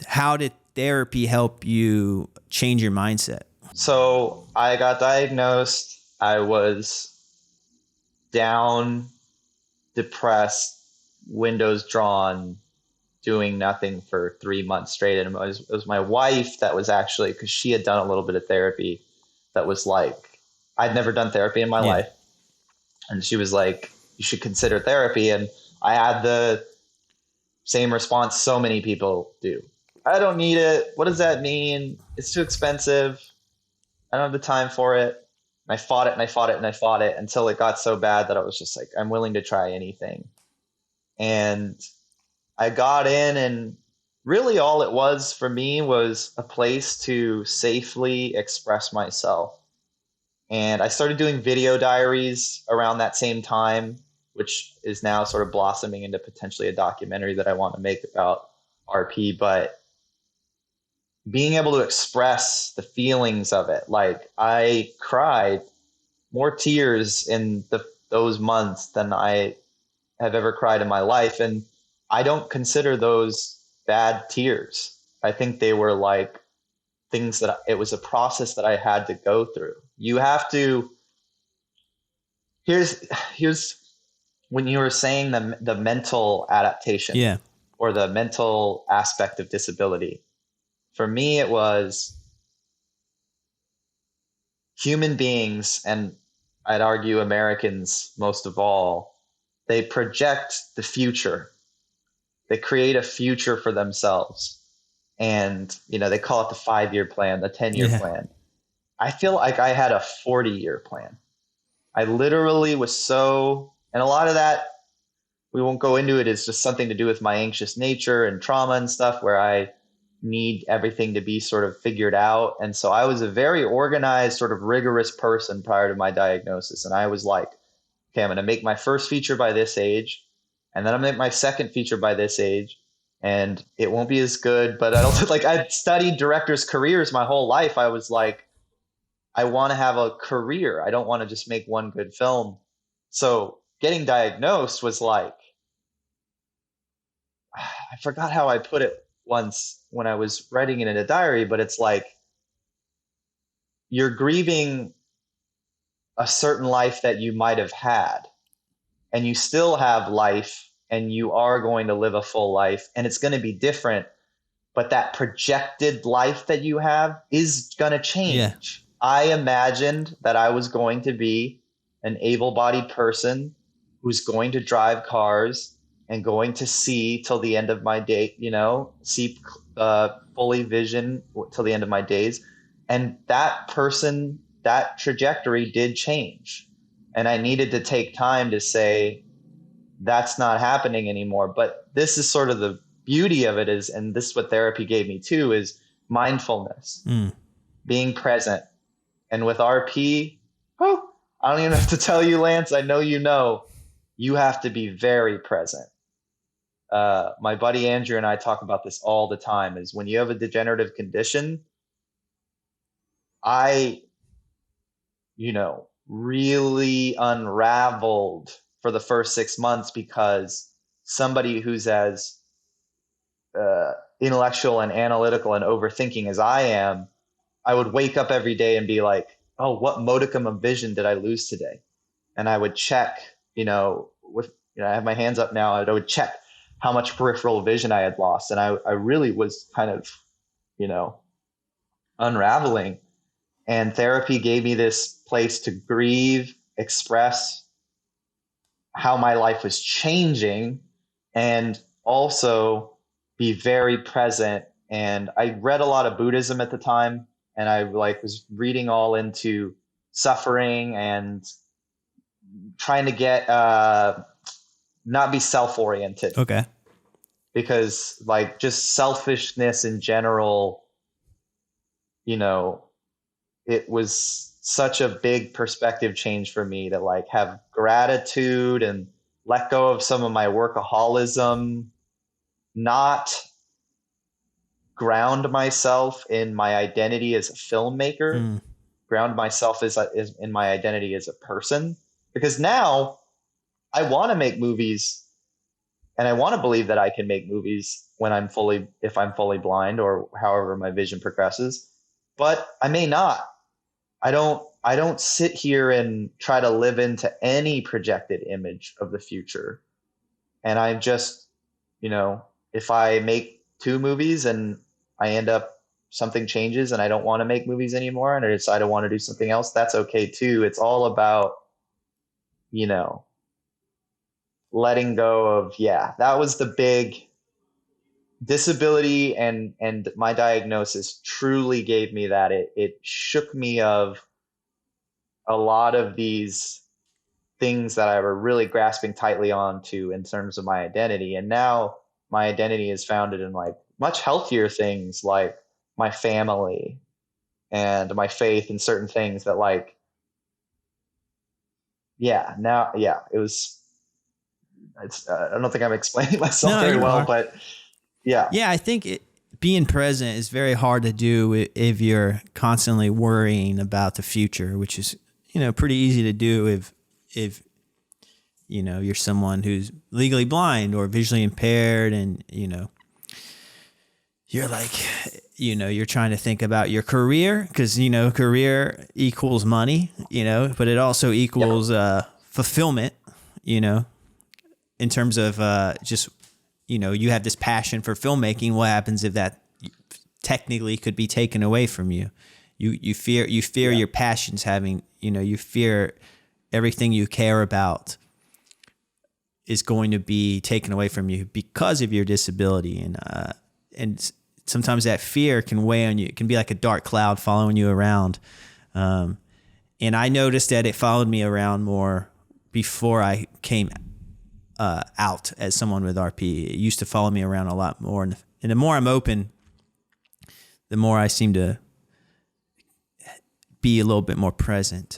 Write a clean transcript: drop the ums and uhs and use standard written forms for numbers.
How did therapy help you change your mindset? So I got diagnosed. I was down, depressed, windows drawn, doing nothing for 3 months straight. And it was my wife that was actually, because she had done a little bit of therapy, that was like, I'd never done therapy in my Yeah. life. And she was like, you should consider therapy. And I had the same response so many people do. I don't need it. What does that mean? It's too expensive. I don't have the time for it. And I fought it and I fought it and I fought it until it got so bad that I was just like, I'm willing to try anything. And I got in, and really all it was for me was a place to safely express myself. And I started doing video diaries around that same time, which is now sort of blossoming into potentially a documentary that I want to make about RP. But being able to express the feelings of it, like I cried more tears in those months than I have ever cried in my life. And I don't consider those bad tears. I think they were like things that it was a process that I had to go through. You have to, here's when you were saying the mental adaptation Yeah. or the mental aspect of disability. For me, it was human beings, and I'd argue Americans most of all, they project the future. They create a future for themselves. And, they call it the 5-year plan, the 10-year Yeah. plan. I feel like I had a 40-year plan. I literally was and a lot of that, we won't go into it, is just something to do with my anxious nature and trauma and stuff where I need everything to be sort of figured out. And so I was a very organized, sort of rigorous person prior to my diagnosis. And I was like, okay, I'm going to make my first feature by this age, and then I'm going to make my second feature by this age. And it won't be as good, but I don't like, I studied directors' careers my whole life. I was like, I want to have a career. I don't want to just make one good film. So getting diagnosed was like, I forgot how I put it once when I was writing it in a diary, but it's like you're grieving a certain life that you might have had, and you still have life, and you are going to live a full life, and it's going to be different, but that projected life that you have is going to Yeah. change. I imagined that I was going to be an able-bodied person who's going to drive cars and going to see till the end of my day, see fully vision till the end of my days. And that person, that trajectory did change. And I needed to take time to say, that's not happening anymore. But this is sort of the beauty of it is, and this is what therapy gave me too, is mindfulness, being present. And with RP, I don't even have to tell you, Lance, I know you have to be very present. My buddy Andrew and I talk about this all the time, is when you have a degenerative condition, I, really unraveled for the first 6 months because somebody who's as intellectual and analytical and overthinking as I am, I would wake up every day and be like, oh, what modicum of vision did I lose today? And I would check, I have my hands up now. I would check how much peripheral vision I had lost. And I really was kind of, unraveling. And therapy gave me this place to grieve, express how my life was changing, and also be very present. And I read a lot of Buddhism at the time, and I was reading all into suffering and trying to get not be self-oriented, Okay. because just selfishness in general, it was such a big perspective change for me to have gratitude and let go of some of my workaholism, not ground myself in my identity as a filmmaker, ground myself as in my identity as a person. Because now I want to make movies And I want to believe that I can make movies if I'm fully blind or however my vision progresses, but I may not. I don't sit here and try to live into any projected image of the future. And I just, you know, if I make two movies and I end up something changes and I don't want to make movies anymore and I decide I want to do something else, that's okay too. It's all about, you know, letting go of, yeah, that was the big disability, and my diagnosis truly gave me that. It shook me of a lot of these things that I were really grasping tightly onto in terms of my identity. And now my identity is founded in like much healthier things like my family and my faith in certain things that like, yeah, now, yeah, it was, I don't think I'm explaining myself No, very you well, are. but yeah, Yeah, I think being present is very hard to do if you're constantly worrying about the future, which is, pretty easy to do if you're someone who's legally blind or visually impaired, and you're like, you're trying to think about your career, because career equals money, but it also yeah, equals fulfillment, in terms of just you have this passion for filmmaking. What happens if that technically could be taken away from you? You fear yeah, your passions having, you fear everything you care about is going to be taken away from you because of your disability. And sometimes that fear can weigh on you. It can be like a dark cloud following you around. And I noticed that it followed me around more before I came out as someone with RP. It used to follow me around a lot more. And the more I'm open, the more I seem to be a little bit more present.